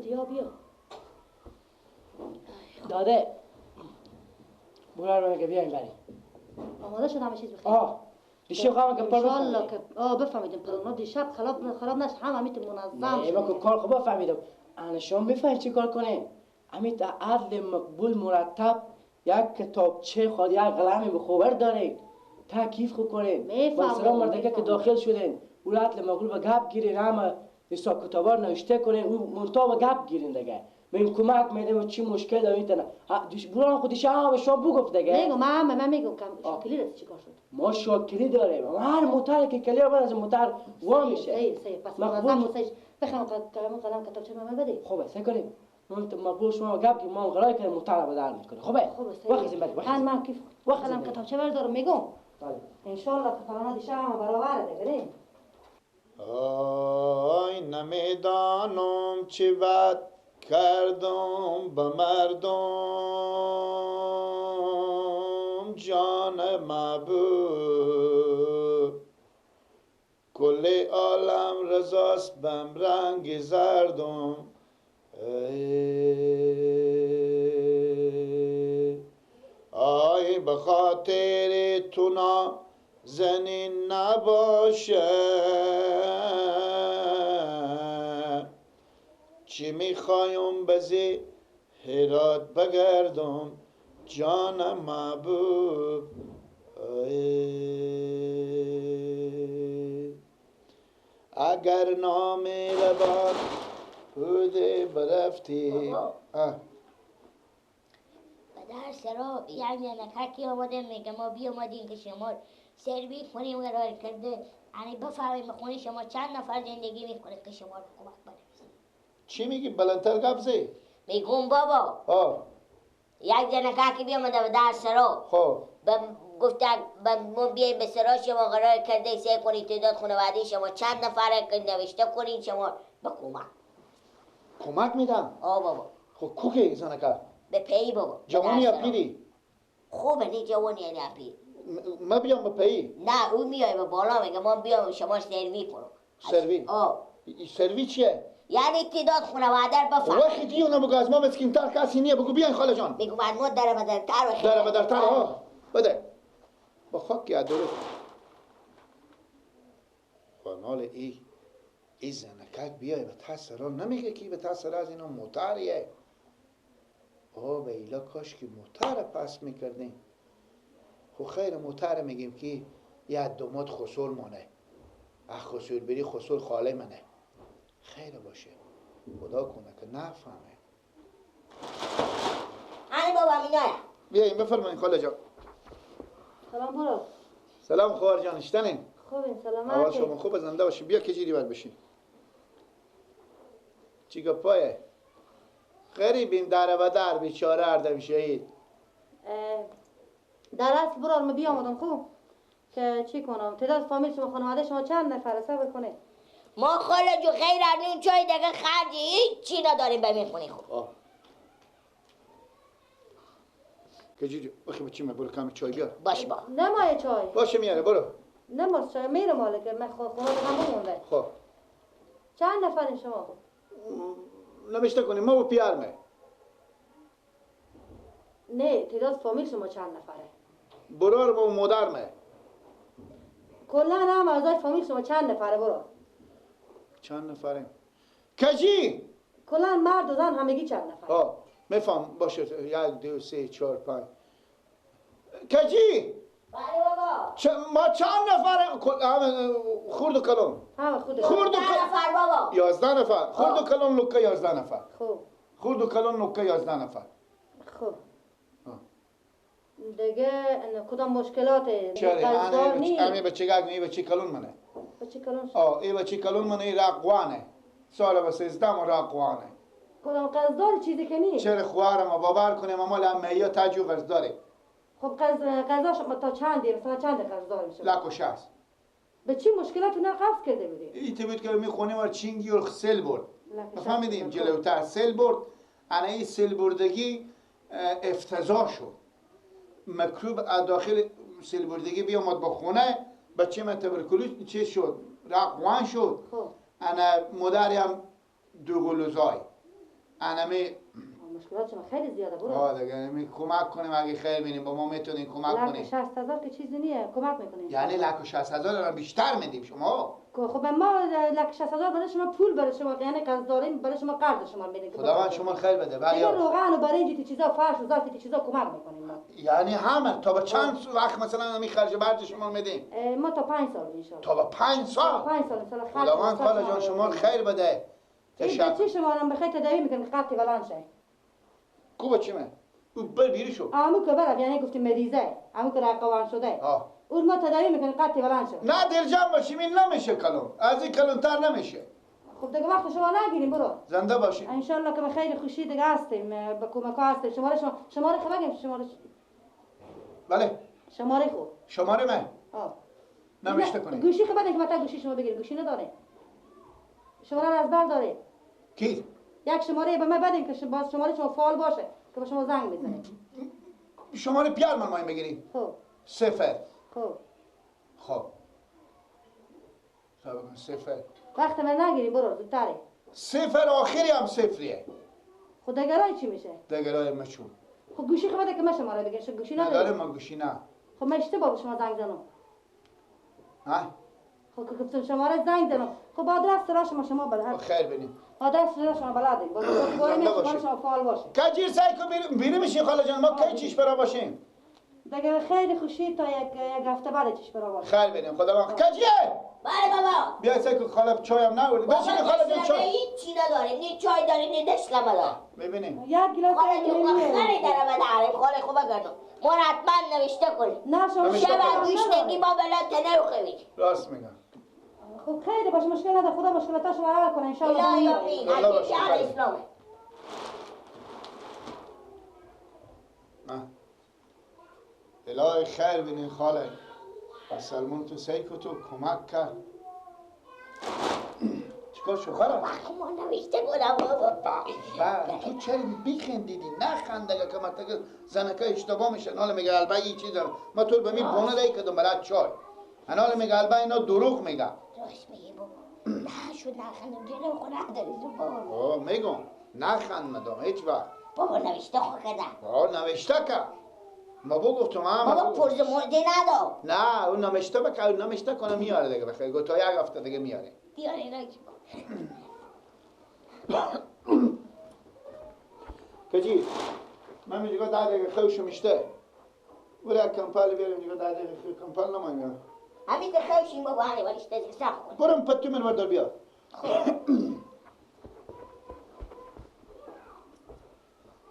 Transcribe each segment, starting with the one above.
دیا بیا. داده برو رو که بیایم بریم. آماده شد همه چیز بخیر. دیشب خواهم که پر بفهمیدم. انشالله که بفهمیدیم پرونا دیشب خراب نشد، همه همیت منظم شد. نه کار خوب بفهمیدم. انا شما میفهمید چی کار کنین؟ همیت عدل مقبول مرتب یک کتابچه خود یک قلم بخوبر دارین. تکیف خود کنین. میفهمم. مردگه که داخل شدین او عدل مقبول و گپ گیرین، همه حساب کتابا نوشته کنین، او منتها و گپ گیرین دیگه. من کمک میدم چی مشکل دارید نه. برو خودش به شما بگفت دیگه. میگم من میگم که شاکلی رفت چیکار شد؟ ما شاکلی داریم. هر موتر که کلی بعد از موتر وا میشه. صحیح پس منظم موسیش بخوام قلم کتابچه من بده. خوبه سه کنیم. مقبول شما گپ که ما قرار کنیم موتر رو بدل میکنه. خوبه وقتی بریم من کیف قلم کتابچه بردارم میگم. ان شاء الله که فلان دیشب هم برابره دیگه. آی نمیدانم چی بد کردم به مردم جان محبوب کل عالم رضاست بم رنگ زردم آی به خاطر تو زنین نباشه چی میخوایم بزی هرات بگردم جان محبوب اگر نام لبان بوده برفتی در سرا یعنی نکاکی آمده میگه ما بیامدیم که شما سرویس کنیم قرار کرده یعنی بفهمیم خونه شما چند نفر زندگی میکنه که شما رو کمک بنویسید. چی میگی بلندتر گفزی؟ میگم بابا یک جنکاکی بیامده به در سرا گفته ما بیاییم به سرا شما قرار کرده سه کنید تعداد خانواده شما چند نفره که نوشته کنید شما به کمک میدم؟ بابا خب کوکی زنکا؟ به پی بابا جوانی یا پیری؟ خوبه نه جوانی یا پیری ما بیام به پی؟ نه او میای به بالا میگه ما بیام شما سروی کنم سروی؟ سروی چیه؟ یعنی تعداد خانواده رو بفهم وقتی دیو نبگو از ما مسکین‌تر کسی نیه بگو بیاین خاله جان بگو من ما در بدرتر بخیر در بدرتر بده با خاک یا درست خانال ای زنکک بیای به تسرا نمیگه که به تسرا از اینا موتریه بیلا کاش که موتر پس میکردیم خو خیر موتر میگیم که یه دومات خسول مانه خسول بری خسول خاله منه خیر باشه خدا کنه که نفهمه بابا میناره بیاییم بفرمایین خاله جان سلام برو سلام خوار جان اشتنین خوبین سلامت اول شما خوب زنده باشین بیا کجیری بر بشین چی گپایه غریبیم در و در بیچاره اردم شهید در اصل برو ما بیامدم خوب که چی کنم تعداد فامیل شما خانواده شما چند نفره صبر کنه ما خاله جو خیر اردیم چای دیگه خرجی هیچ چی نداریم به میخونی خوب کجیری بخی بچیم برو کمی چای بیار باش با نمایه چای باشه میاره برو نماز چای میره ماله که من خونه هم بمونده خب چند نفرین شما نمیشته کنیم ما با پیارمه نه تعداد فامیل شما چند نفره برار با مادرمه کلا هم اعضای فامیل شما چند نفره برو چند نفریم کجی کلا مرد و زن همگی چند نفره میفهم باشه 1 2 3 4 5 کجی ما چند نفره خورد و کلون خورد و نفر بابا 11 نفر خورد و کلون لکه 11 نفر خوب خورد و کلون لکه 11 نفر خوب دیگه کدام مشکلات قصدار نیست امی بچه گاگ ای بچه کلون منه بچه کلون ای بچه کلون منه ای راقوانه سال با 13 ما راقوانه کدام قصدار چیزی که نیست چرا خوارم باور کنیم اما لمه یا تاجو قصداره خب قضاش تا چندی مثلا چند قرضدار میشه؟ لک و 60 به چی مشکلات نه قصد کرده بودی؟ این تو بود که میخونیم و چینگی و سل برد فهمیدیم جلوتر سل برد انا این سل بردگی افتضاح شد مکروب داخل سل بردگی بیامد با خونه بچه من تبرکلوز چه شد رقوان شد انا مادریم دوغلوزای انمی مشکلات شما خیلی زیاده برو. ها دیگه کمک کنیم اگه خیر بینیم با ما میتونین کمک کنیم. 60,000 که چیزی نیه کمک میکنیم. یعنی 160,000 الان بیشتر میدیم شما. خب ما 160,000 برای شما پول برای شما یعنی قرض داریم برای شما قرض شما میدیم. خداوند شما خیر بده. ولی روغن و برنج این چیزا فرش و ظرف چیزا کمک میکنیم ما. یعنی همه تا به چند وقت مثلا همین خرج برج شما میدیم؟ ما تا 5 سال ان شاء الله. تا به 5 سال. 5 سال مثلا خرج. خداوند خاله جان شما خیر بده. چی شما رو بخیر تداوی میکنیم خطی ولان شه. کو چیمه؟ او بیری شو. آمو که برای یعنی گفتیم مریضه. آمو که رقابان شده. اون ما تداوی میکنیم قطعی ولان شه. نه دلجم باشیم این نمیشه کلون. از این کلونتر نمیشه. خب دیگه وقت شما نگیریم برو. زنده باشین. ان شاء الله که خیر خوشی دیگه هستیم با کمک هستیم. شماره خو بگیم شماره. بله. شماره خو. شماره من. نوشته کنید. گوشی خو بدین که متا گوشی شما بگیرید. گوشی نداره. شماره از بر داره. کی؟ یک شماره به من بدین که باز شماره شما فعال باشه که به شما زنگ بزنه. شماره پیار من مایم بگیریم. خب. 0. خب. خب. صبر 0. وقت من نگیریم برو زودتره. 0 آخری هم 0. خب دگرای چی میشه؟ دگرای مشون. خب گوشی خو بده که من شماره بگیرم. گوشی نداره. نداره ما گوشی نه. خب من اشتباه به شما زنگ زنم. ها؟ خب که گفتم شماره زنگ زنم. خب آدرس را شما بلد. خیر بینیم. آدرس را شما بلدین. با شماره شما فعال باشه. کجیر سعی کن بیریم میشین خاله جان ما کی چیش برا باشیم؟ دیگه خیلی خوشی تا یک هفته بعد چیش برا باشه. خیر بینیم خدا کجیه؟ بله بابا. بیا سعی کن خاله چایم نوردی. بشین خاله جان چای. هیچ چی نداریم. نی چای داریم نی دشلم داریم. ببینیم. یک گلاس خاله جون خیلی داره داریم. خاله خوبه گردم. ما حتما نوشته کنیم. نه شما شب گوشتگی ما بلا تنوخوید. راست میگم. خب خیلی باشه مشکل نداره خدا مشکلاتاشو حل کنه ان شاء الله. الهی آمین. عزیز اسلام. الهی خیر بینین خاله. سلمون تو سعی کن تو کمک کرد. چیکار شو خاله؟ ما نوشته کنم بابا. تو چرا بیخندیدی؟ نخند دیگه که مثلا زنکه اشتباه میشن. حالا میگه البته این چیز ما تو به می بونه دایی کدوم برات چای. حالا میگه البته اینا دروغ میگه. راست میگی بابا. نه شد نخندم جلو خودم داری بابا. میگم نخند مدام هیچ وقت. بابا نوشته خو کردم. نوشته که ما گفتم بابا پرز مرده ندام. نه اون نوشته بکن اون نوشته کنه میاره دیگه بخیر گفت تا یک هفته دیگه میاره. بیاره اینا چی کجی من میگم 10 دقیقه خوشو میشته. برای کمپال بیارم دیگه 10 دقیقه کمپال نمایم. همین که خوشیم بابا هنی ولیش تزی سخت کن. برم پتو من بردار بیا.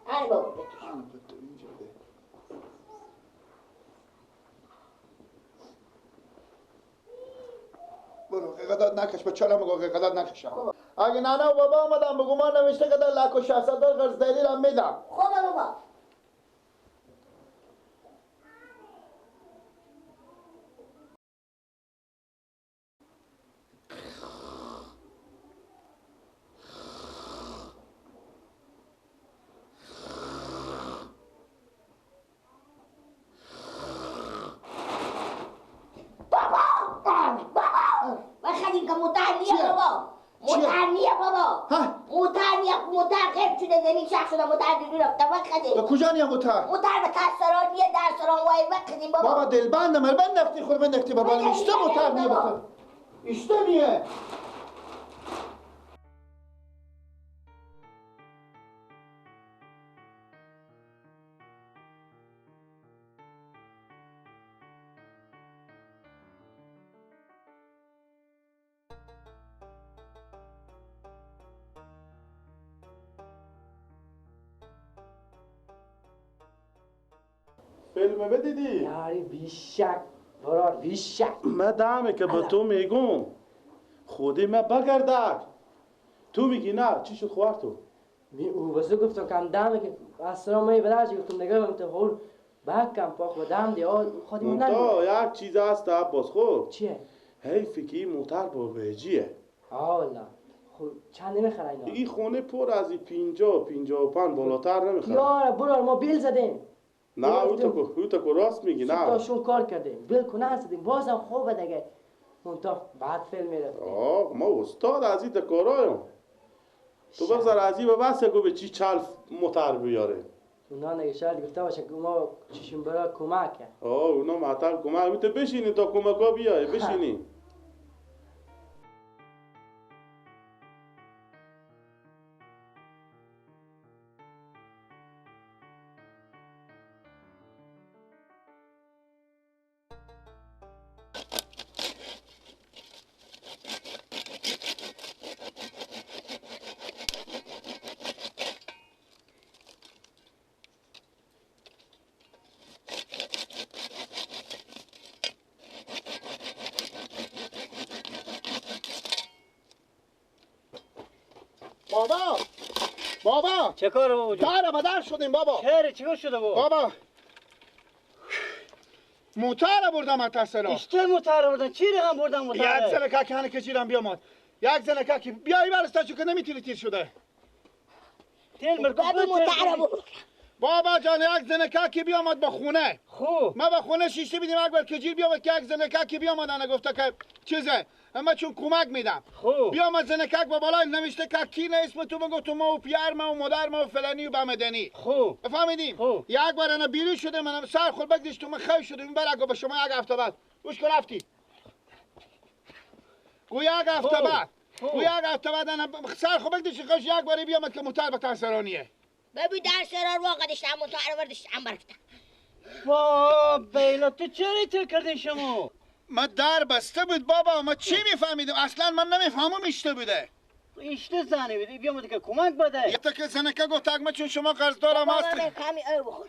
هنی بابا بتوش. برو قدرت نکش به چلا مگو قدرت نکشم. اگه نانا و بابا آمدن بگو ما نوشته که در 160,000 قرض دلیل هم میدم. خوبه بابا. کجا نیم موتر؟ موتر به تسرانیه در سران وای وقتی بابا. بابا دلبند من نفتی خود من نفتی بابا اشته موتر نیه بابا. اشته نیه. فیلم بدیدی؟ یاری بیشک برار بیشک من دامه که به تو میگم خودی من بگردک تو میگی نه چی شد خوار تو؟ او بسو گفتم کم دامه که اصلا می بدرجی گفتم نگه بهم تو هول بکم پاک و دام دی خودی من تو یک چیز هست عباس خود چیه؟ حیفی که این موتر با ویجیه والا خب چند نمیخره اینا؟ این خونه پر از 50 بالاتر نمیخره یاره برار ما بیل زدیم نه او تو راست میگی نه تاشون کار کردیم بیل کنه هستیم بازم خوبه دیگه منتها بعد فیلم میرفتیم ما استاد از این کارایم تو بگذار از این به بس گو به چی چال موتر بیاره. اونا نگه شاید گفته باشه که ما چشم برای کمکه. اونا معطل کمک میته بشینی تا کمک ها بیای بشینی. بابا چه کار بابا جون؟ دار بدر شدیم بابا. چرا چیکار شده بابا موتر بردم اتصلا. اشته موتر بردن چی رقم بردن موتر؟ یک زنکه که هنه کشیدم بیامد. یک زنکه که بیایی برستا چون که نمیتونی تیر شده. تیل مرکب موتر بود. بابا جان یک زنکه که بیامد با خونه. خوب ما با خونه شیشته بیدیم اکبر کجیر بیامد که یک زنکه که بیامد انا گفته که چیزه اما چون کمک میدم. خوب بیامد زنکک با بالای نوشته که کی نه اسم تو بگو تو ما و پیر ما و مادر ما و فلانی و بمدنی. خوب فهمیدیم؟ خوب یک بار انا بیرون شده منم سر خود بگیش تو من خیلی شده این برگو به شما یک هفته بعد گوش کن رفتی گو یک هفته بعد گو یک هفته بعد انا سر خود بگیش خوش یک باری بیامد که موتر به ترسرانیه ببین در سرار واقع داشتم موتر برداشتم برفتم. با بیلا تو چرا تو کردین شما؟ ما در بسته بود بابا ما چی میفهمیدیم اصلا من نمیفهمم اشته بوده اشته زنی بدی بیامد که کمک بده. یه تا که زنکه گفت ما چون شما قرضدارم هستیم کمی ای بخور.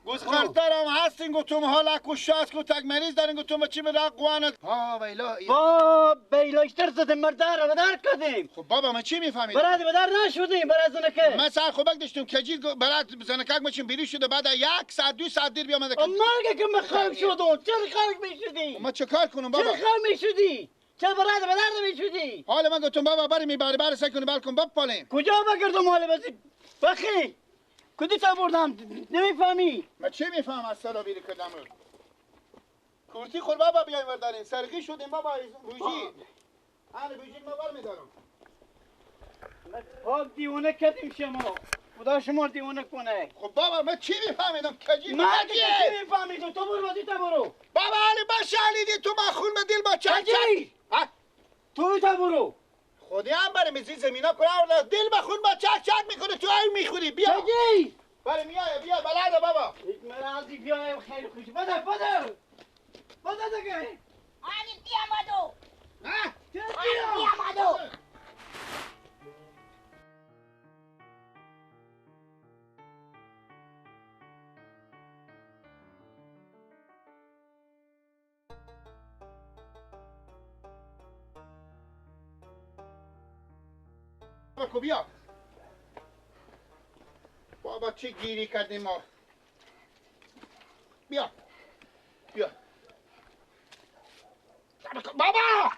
گوز قرضدارم هستین گفتم حالا کوشاس کو تک مریض دارین گفتم چی به رق قوانت با بیلا اشتر زدیم مردار و در کردیم. خب بابا ما چی میفهمیدیم برای بدر نشدیم برای زنکه. من سر خوبک داشتم کجی برای زنکک مچین بیرون شده بعد یک ساعت دو ساعت دیر بیامده که مرگ که من خلق شدم چرا خلق میشدی؟ ما چه کار کنم بابا چرا خلق میشدی؟ چرا برای بدر نمیشدی؟ حالا من گفتم بابا بریم میبری سعی کنیم بالکن بپالیم کجا بگردم حالا بسی بخی کدی تا بردم نمیفهمی؟ ما چی میفهم از سلا بیری کردم کورتی خور بابا بیایم وردارین سرقی شدیم بابا بوجی انا بوجی ما بر میدارم خب دیوانه کردیم شما خدا شما دیوانه کنه. خب بابا من چی میفهمیدم کجی من که چی میفهمیدم تو برو بازی تا برو. بابا علی بشالیدی تو ما خون به دل با چک کجی؟ تو تا برو. خودی هم بریم از این زمینا کنه دل با خون با چک چک میکنه تو ای میخوری بیا کجی؟ بریم بیا بلده بابا مرازی بیایم خیلی خوش بده دیگه. آنی بیامدو. ها آنی بیامدو. بیا بابا چی گیری کردیم ما بیا بابا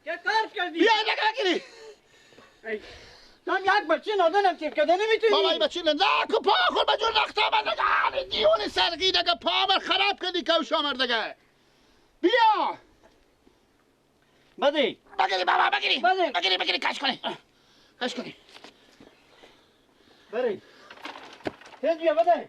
چه کار کردی؟ بیا نگیری من یک بچه نادانم تیر کده نمیتونی. بابا این بچه نه که پا خور بجور نختا من نگه دیون سرگی نگه پا من خراب کردی کوش آمر نگه بیا بدی بگیری بابا بگیری بده. بگیری کش کنی بری تیز بیا بده